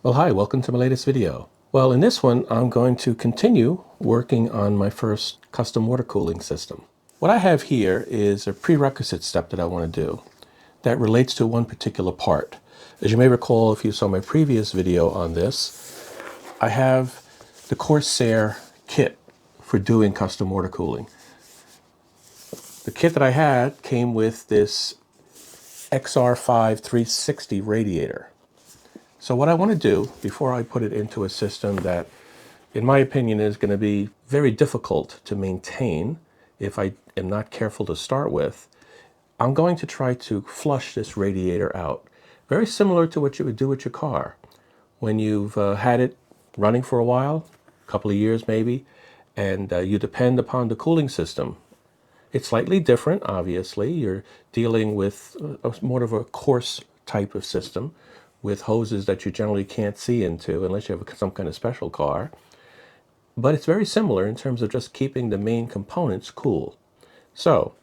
Well, hi, welcome to my latest video. Well, in this one, I'm going to continue working on my first custom water cooling system. What I have here is a prerequisite step that I want to do that relates to one particular part. As you may recall, if you saw my previous video on this, I have the Corsair kit for doing custom water cooling. The kit that I had came with this XR5 360 radiator. So what I want to do before I put it into a system that, in my opinion, is going to be very difficult to maintain if I am not careful to start with, I'm going to try to flush this radiator out. Very similar to what you would do with your car. When you've had it running for a while, a couple of years maybe, and you depend upon the cooling system. It's slightly different, obviously. You're dealing with more of a coarse type of system with hoses that you generally can't see into unless you have some kind of special car. But it's very similar in terms of just keeping the main components cool. So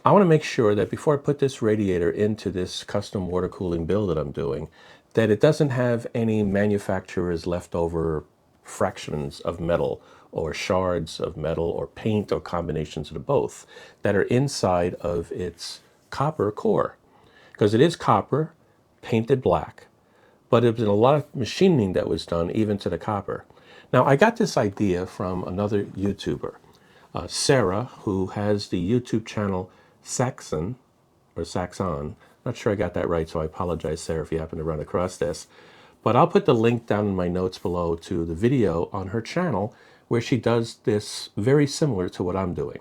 I want to make sure that before I put this radiator into this custom water cooling build that I'm doing, that it doesn't have any manufacturer's leftover fractions of metal or shards of metal or paint or combinations of the both that are inside of its copper core. Because it is copper painted black, but there's been a lot of machining that was done even to the copper. Now, I got this idea from another YouTuber, Sarah, who has the YouTube channel Saxon, or Saxon. Not sure I got that right, so I apologize, Sarah, if you happen to run across this. But I'll put the link down in my notes below to the video on her channel where she does this very similar to what I'm doing.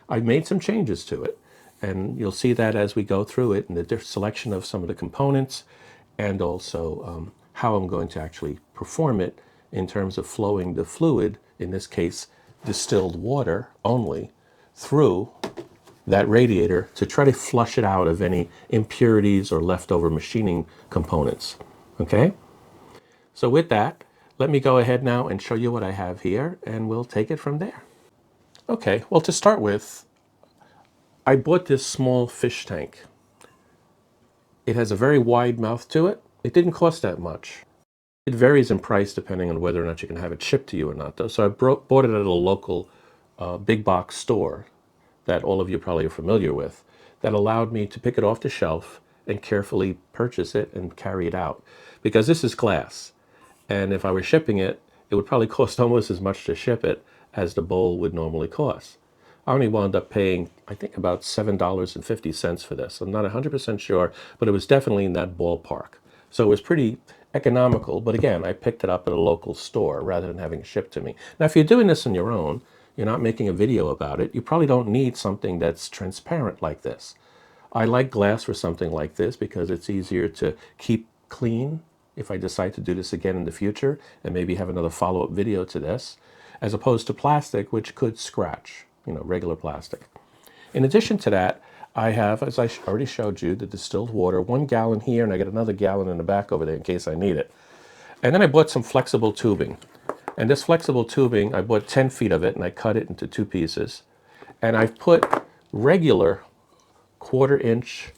I've made some changes to it, and you'll see that as we go through it in the selection of some of the components and also how I'm going to actually perform it in terms of flowing the fluid, in this case distilled water only, through that radiator to try to flush it out of any impurities or leftover machining components. Okay? So with that, let me go ahead now and show you what I have here, and we'll take it from there. Okay, well, to start with, I bought this small fish tank. It has a very wide mouth to it. It didn't cost that much. It varies in price depending on whether or not you can have it shipped to you or not, though. So I bought it at a local big box store that all of you probably are familiar with, that allowed me to pick it off the shelf and carefully purchase it and carry it out. Because this is glass, and if I were shipping it, it would probably cost almost as much to ship it as the bowl would normally cost. I only wound up paying, I think, about $7.50 for this. I'm not 100% sure, but it was definitely in that ballpark. So it was pretty economical, but again, I picked it up at a local store rather than having it shipped to me. Now, if you're doing this on your own, you're not making a video about it, you probably don't need something that's transparent like this. I like glass for something like this because it's easier to keep clean if I decide to do this again in the future and maybe have another follow-up video to this, as opposed to plastic, which could scratch, regular plastic. In addition to that, I have, as I already showed you, the distilled water, 1 gallon here, and I got another gallon in the back over there in case I need it. And then I bought some flexible tubing. And this flexible tubing, I bought 10 feet of it, and I cut it into 2 pieces. And I've put regular 1/4 inch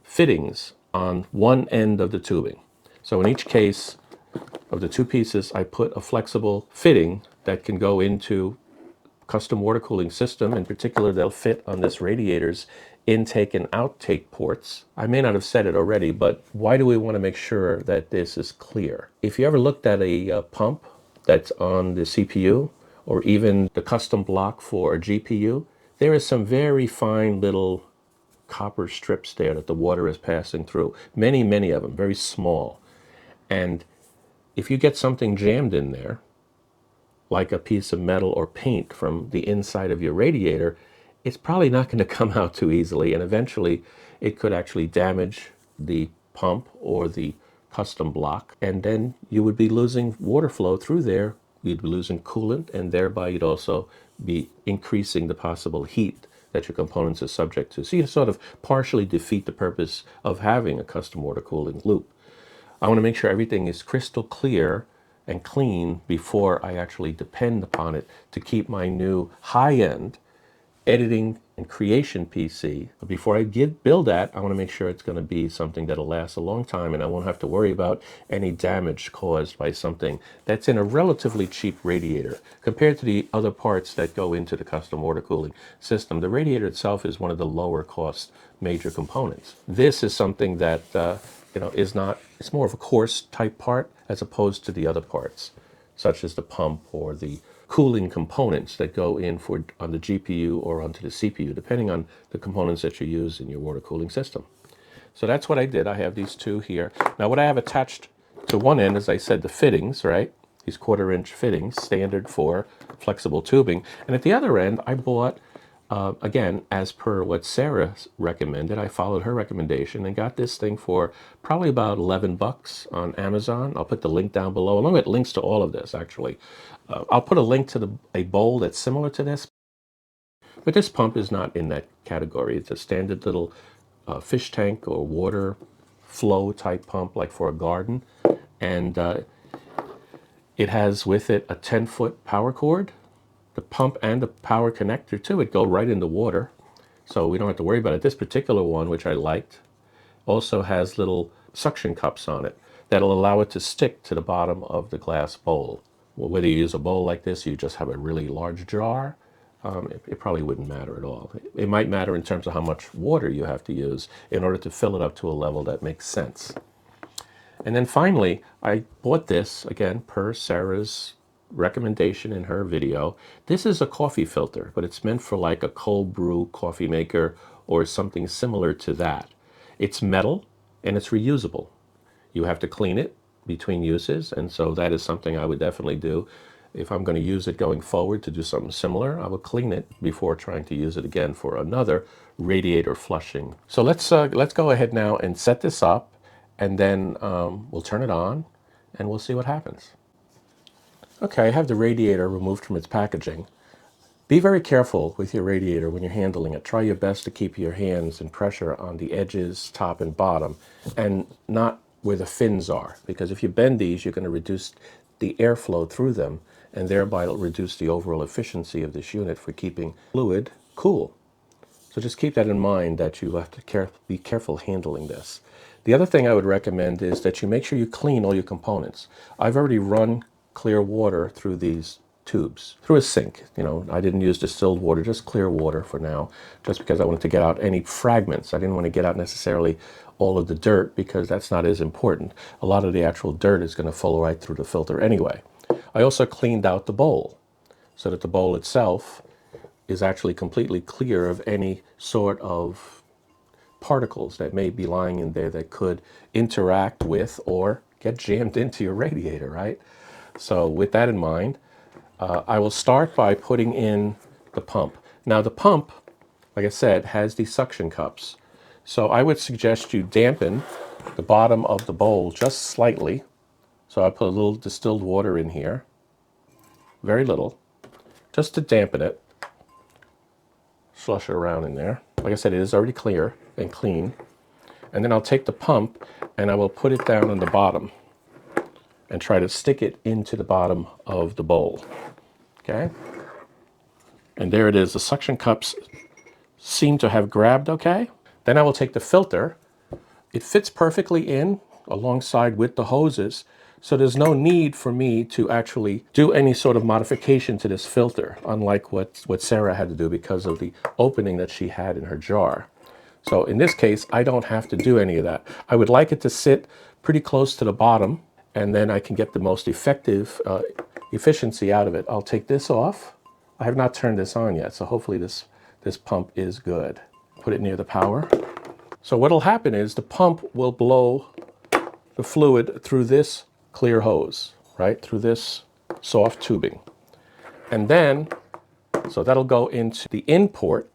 fittings on one end of the tubing. So in each case of the 2 pieces, I put a flexible fitting that can go into custom water cooling system. In particular, they'll fit on this radiator's intake and outtake ports. I may not have said it already, but why do we want to make sure that this is clear? If you ever looked at a pump that's on the CPU, or even the custom block for a GPU, there is some very fine little copper strips there that the water is passing through. Many, many of them, very small. And if you get something jammed in there, like a piece of metal or paint from the inside of your radiator, it's probably not going to come out too easily, and eventually it could actually damage the pump or the custom block, and then you would be losing water flow through there. You'd be losing coolant, and thereby you'd also be increasing the possible heat that your components are subject to. So you sort of partially defeat the purpose of having a custom water cooling loop. I want to make sure everything is crystal clear and clean before I actually depend upon it to keep my new high-end editing and creation PC. But before I build that, I want to make sure it's going to be something that'll last a long time and I won't have to worry about any damage caused by something that's in a relatively cheap radiator. Compared to the other parts that go into the custom water cooling system, the radiator itself is one of the lower cost major components. This is something that is not, it's more of a coarse type part as opposed to the other parts, such as the pump or the cooling components that go in on the GPU or onto the CPU, depending on the components that you use in your water cooling system. So that's what I did. I have these two here. Now what I have attached to one end, as I said, the fittings, right? These 1/4-inch fittings, standard for flexible tubing. And at the other end, I bought, again, as per what Sarah recommended, I followed her recommendation and got this thing for probably about $11 on Amazon. I'll put the link down below, along with links to all of this, actually. I'll put a link to a bowl that's similar to this, but this pump is not in that category. It's a standard little fish tank or water flow type pump, like for a garden. And it has with it a 10-foot power cord. The pump and the power connector to it go right in the water, so we don't have to worry about it. This particular one, which I liked, also has little suction cups on it that'll allow it to stick to the bottom of the glass bowl. Well, whether you use a bowl like this or you just have a really large jar, it probably wouldn't matter at all. It might matter in terms of how much water you have to use in order to fill it up to a level that makes sense. And then finally, I bought this, again, per Sarah's recommendation in her video. This is a coffee filter, but it's meant for like a cold brew coffee maker or something similar to that. It's metal and it's reusable. You have to clean it between uses, and so that is something I would definitely do. If I'm going to use it going forward to do something similar, I will clean it before trying to use it again for another radiator flushing. So let's go ahead now and set this up, and then we'll turn it on and we'll see what happens. Okay, I have the radiator removed from its packaging. Be very careful with your radiator when you're handling it. Try your best to keep your hands and pressure on the edges, top and bottom, and not where the fins are, because if you bend these, you're going to reduce the airflow through them, and thereby it'll reduce the overall efficiency of this unit for keeping fluid cool. So just keep that in mind, that you have to be careful handling this. The other thing I would recommend is that you make sure you clean all your components. I've already run clear water through these tubes, through a sink. I didn't use distilled water, just clear water for now, just because I wanted to get out any fragments. I didn't want to get out necessarily all of the dirt, because that's not as important. A lot of the actual dirt is going to flow right through the filter anyway. I also cleaned out the bowl so that the bowl itself is actually completely clear of any sort of particles that may be lying in there that could interact with or get jammed into your radiator, right? So with that in mind, I will start by putting in the pump. Now the pump, like I said, has these suction cups. So I would suggest you dampen the bottom of the bowl just slightly. So I put a little distilled water in here, very little, just to dampen it. Slush it around in there. Like I said, it is already clear and clean. And then I'll take the pump and I will put it down on the bottom and try to stick it into the bottom of the bowl. Okay? And there it is. The suction cups seem to have grabbed okay. Then I will take the filter. It fits perfectly in alongside with the hoses, so there's no need for me to actually do any sort of modification to this filter, unlike what Sarah had to do because of the opening that she had in her jar. So in this case, I don't have to do any of that. I would like it to sit pretty close to the bottom, and then I can get the most effective efficiency out of it. I'll take this off. I have not turned this on yet, so hopefully this pump is good. Put it near the power. So what'll happen is the pump will blow the fluid through this clear hose, right? Through this soft tubing. And then, so that'll go into the in port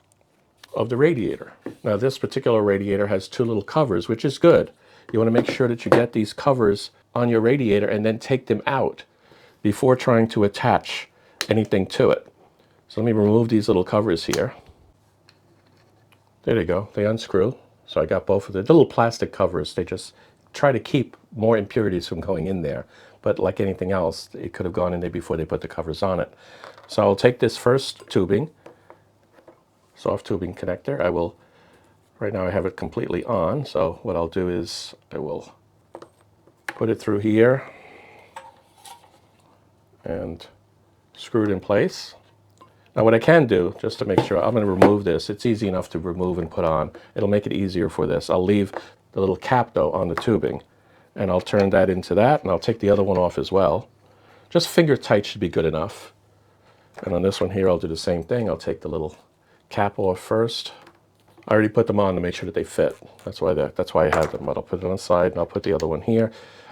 of the radiator. Now this particular radiator has two little covers, which is good. You want to make sure that you get these covers on your radiator and then take them out before trying to attach anything to it. So let me remove these little covers here. There they go, they unscrew. So I got both of the little plastic covers. They just try to keep more impurities from going in there. But like anything else, it could have gone in there before they put the covers on it. So I'll take this first tubing, soft tubing connector. Right now I have it completely on, so what I'll do is I will put it through here and screw it in place. Now what I can do, just to make sure, I'm going to remove this. It's easy enough to remove and put on. It'll make it easier for this. I'll leave the little cap though on the tubing, and I'll turn that into that, and I'll take the other one off as well. Just finger tight should be good enough. And on this one here, I'll do the same thing. I'll take the little cap off first. I already put them on to make sure that they fit. That's why I have them, but I'll put it on the side, and I'll put the other one here.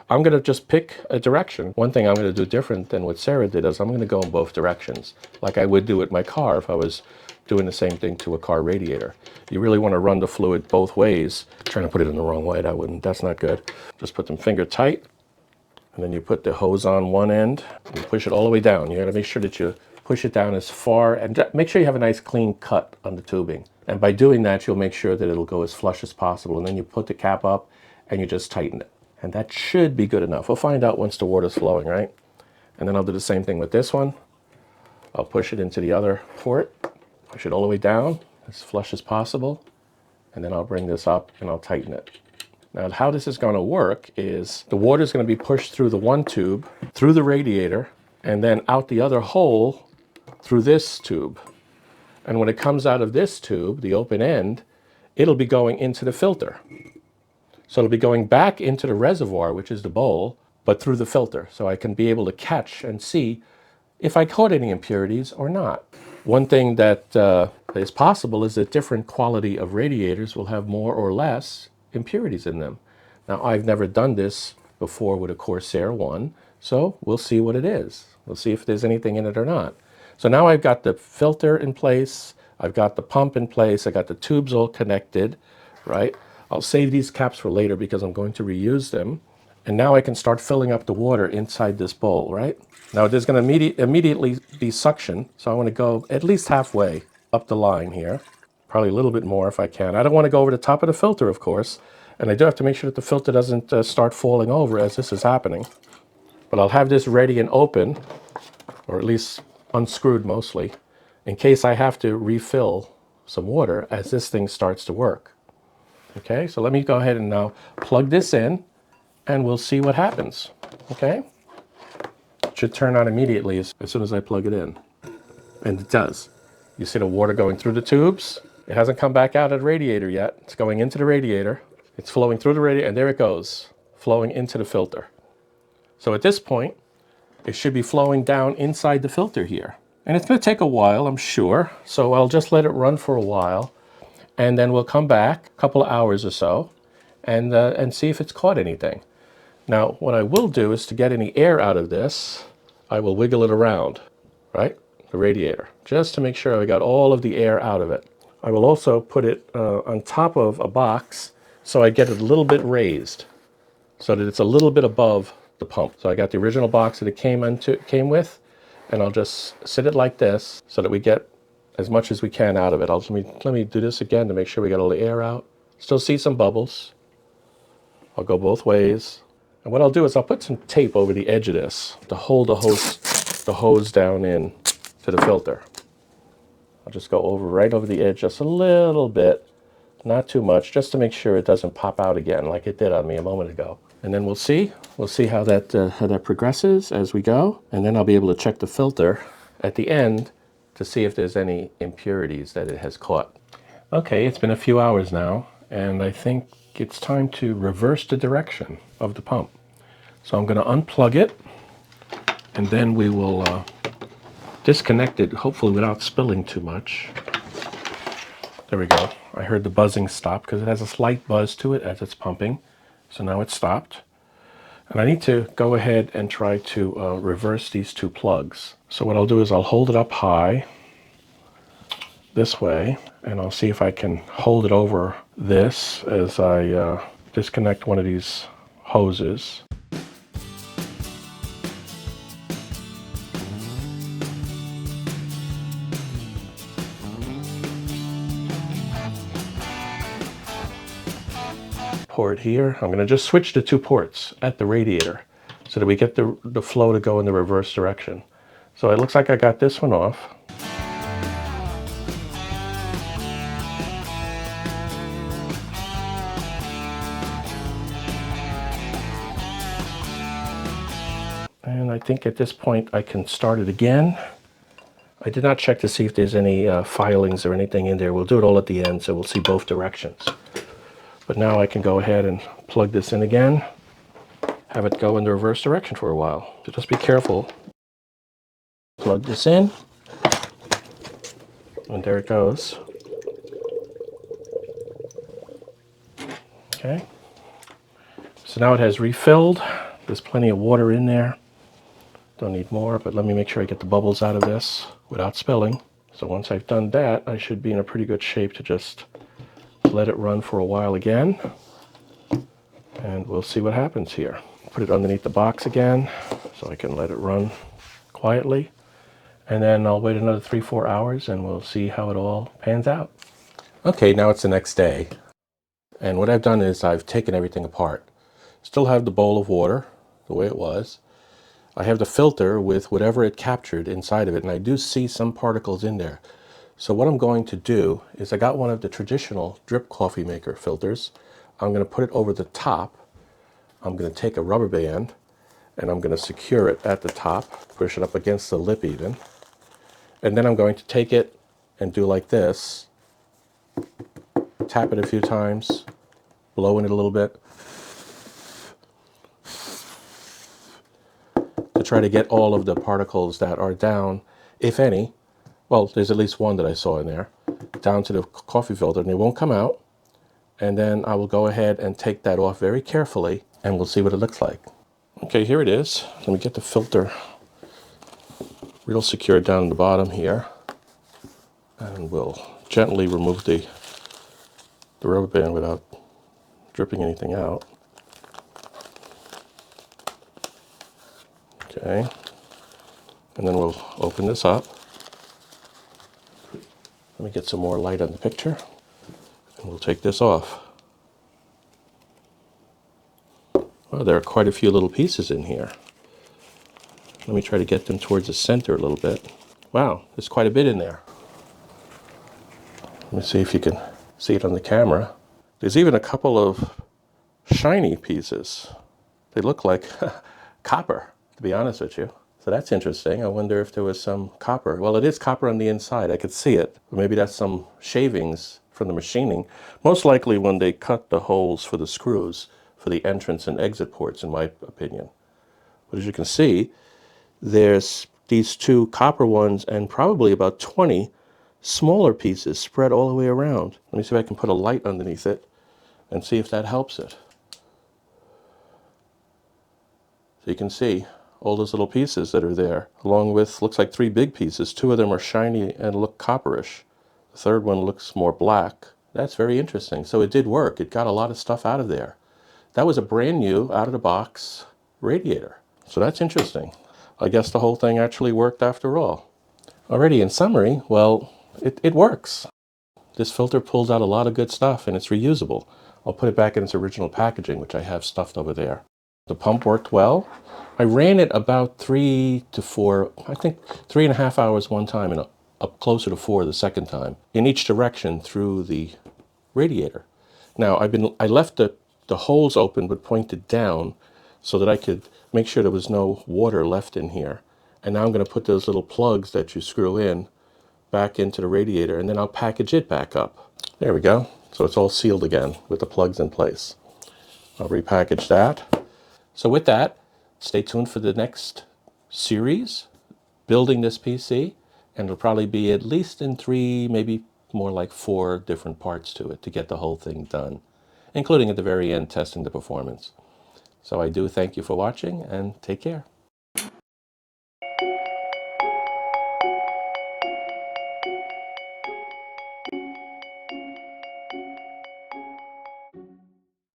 I'm going to just pick a direction. One thing I'm going to do different than what Sarah did is I'm going to go in both directions, like I would do with my car if I was doing the same thing to a car radiator. You really want to run the fluid both ways. I'm trying to put it in the wrong way, that's not good. Just put them finger tight, and then you put the hose on one end, and you push it all the way down. You got to make sure that you push it down as far, and make sure you have a nice clean cut on the tubing. And by doing that, you'll make sure that it'll go as flush as possible, and then you put the cap up, and you just tighten it. And that should be good enough. We'll find out once the water's flowing, right? And then I'll do the same thing with this one. I'll push it into the other port, push it all the way down, as flush as possible, and then I'll bring this up and I'll tighten it. Now how this is going to work is the water is going to be pushed through the one tube, through the radiator, and then out the other hole through this tube. And when it comes out of this tube, the open end, it'll be going into the filter. So it'll be going back into the reservoir, which is the bowl, but through the filter. So I can be able to catch and see if I caught any impurities or not. One thing that is possible is that different quality of radiators will have more or less impurities in them. Now, I've never done this before with a Corsair one, so we'll see what it is. We'll see if there's anything in it or not. So now I've got the filter in place, I've got the pump in place, I got the tubes all connected, right? I'll save these caps for later because I'm going to reuse them. And now I can start filling up the water inside this bowl, right? Now there's going to immediately be suction, so I want to go at least halfway up the line here. Probably a little bit more if I can. I don't want to go over the top of the filter, of course. And I do have to make sure that the filter doesn't start falling over as this is happening. But I'll have this ready and open, or at least unscrewed mostly, in case I have to refill some water as this thing starts to work. Okay, so let me go ahead and now plug this in and we'll see what happens. Okay, it should turn on immediately as soon as I plug it in. And it does. You see the water going through the tubes. It hasn't come back out of the radiator yet. It's going into the radiator. It's flowing through the radiator, and there it goes, flowing into the filter. So at this point, it should be flowing down inside the filter here. And it's going to take a while, I'm sure. So I'll just let it run for a while. And then we'll come back a couple of hours or so and see if it's caught anything. Now, what I will do is to get any air out of this, I will wiggle it around, right? The radiator, just to make sure I got all of the air out of it. I will also put it on top of a box so I get it a little bit raised so that it's a little bit above the pump. So I got the original box that it came with, and I'll just sit it like this so that we get as much as we can out of it. Let me do this again to make sure we got all the air out. Still see some bubbles. I'll go both ways. And what I'll do is I'll put some tape over the edge of this to hold the hose down in to the filter. I'll just go right over the edge just a little bit, not too much, just to make sure it doesn't pop out again like it did on me a moment ago. And then we'll see how that progresses as we go. And then I'll be able to check the filter at the end to see if there's any impurities that it has caught. Okay, it's been a few hours now, and I think it's time to reverse the direction of the pump. So I'm going to unplug it, and then we will disconnect it, hopefully without spilling too much. There we go. I heard the buzzing stop because it has a slight buzz to it as it's pumping. So now it's stopped. And I need to go ahead and try to reverse these two plugs. So what I'll do is I'll hold it up high this way, and I'll see if I can hold it over this as I disconnect one of these hoses. Port here. I'm going to just switch the two ports at the radiator so that we get the flow to go in the reverse direction. So it looks like I got this one off. And I think at this point I can start it again. I did not check to see if there's any filings or anything in there. We'll do it all at the end, so we'll see both directions. But now I can go ahead and plug this in again, have it go in the reverse direction for a while. So just be careful. Plug this in, and there it goes. Okay. So now it has refilled. There's plenty of water in there. Don't need more, but let me make sure I get the bubbles out of this without spilling. So once I've done that, I should be in a pretty good shape to just let it run for a while again. And we'll see what happens here. Put it underneath the box again so I can let it run quietly. And then I'll wait another 3-4 hours and we'll see how it all pans out. Okay, now it's the next day. And what I've done is I've taken everything apart. Still have the bowl of water the way it was. I have the filter with whatever it captured inside of it, and I do see some particles in there. So what I'm going to do is I got one of the traditional drip coffee maker filters. I'm going to put it over the top. I'm going to take a rubber band and I'm going to secure it at the top, push it up against the lip even. And then I'm going to take it and do like this. Tap it a few times, blow in it a little bit, to try to get all of the particles that are down, if any. Well, there's at least one that I saw in there, down to the coffee filter, and it won't come out. And then I will go ahead and take that off very carefully, and we'll see what it looks like. Okay, here it is. Let me get the filter real secure down the bottom here, and we'll gently remove the rubber band without dripping anything out. Okay, and then we'll open this up. Let me get some more light on the picture, and we'll take this off. Well, there are quite a few little pieces in here. Let me try to get them towards the center a little bit. Wow, there's quite a bit in there. Let me see if you can see it on the camera. There's even a couple of shiny pieces. They look like copper, to be honest with you. So that's interesting. I wonder if there was some copper. Well, it is copper on the inside. I could see it. Or maybe that's some shavings from the machining. Most likely when they cut the holes for the screws for the entrance and exit ports, in my opinion. But as you can see, there's these two copper ones and probably about 20 smaller pieces spread all the way around. Let me see if I can put a light underneath it and see if that helps it. So you can see all those little pieces that are there, along with, looks like 3 big pieces. 2 of them are shiny and look copperish. The third one looks more black. That's very interesting. So it did work. It got a lot of stuff out of there. That was a brand new, out-of-the-box radiator. So that's interesting. I guess the whole thing actually worked after all. Alrighty, in summary, well, it works. This filter pulls out a lot of good stuff and it's reusable. I'll put it back in its original packaging, which I have stuffed over there. The pump worked well. I ran it about 3 to 4, I think 3.5 hours one time and up closer to 4 the second time, in each direction through the radiator. Now I left the holes open but pointed down so that I could make sure there was no water left in here. And now I'm going to put those little plugs that you screw in back into the radiator, and then I'll package it back up. There we go. So it's all sealed again with the plugs in place. I'll repackage that. So with that, stay tuned for the next series, building this PC, and it'll probably be at least in 3, maybe more like 4 different parts to it to get the whole thing done, including at the very end testing the performance. So I do thank you for watching and take care.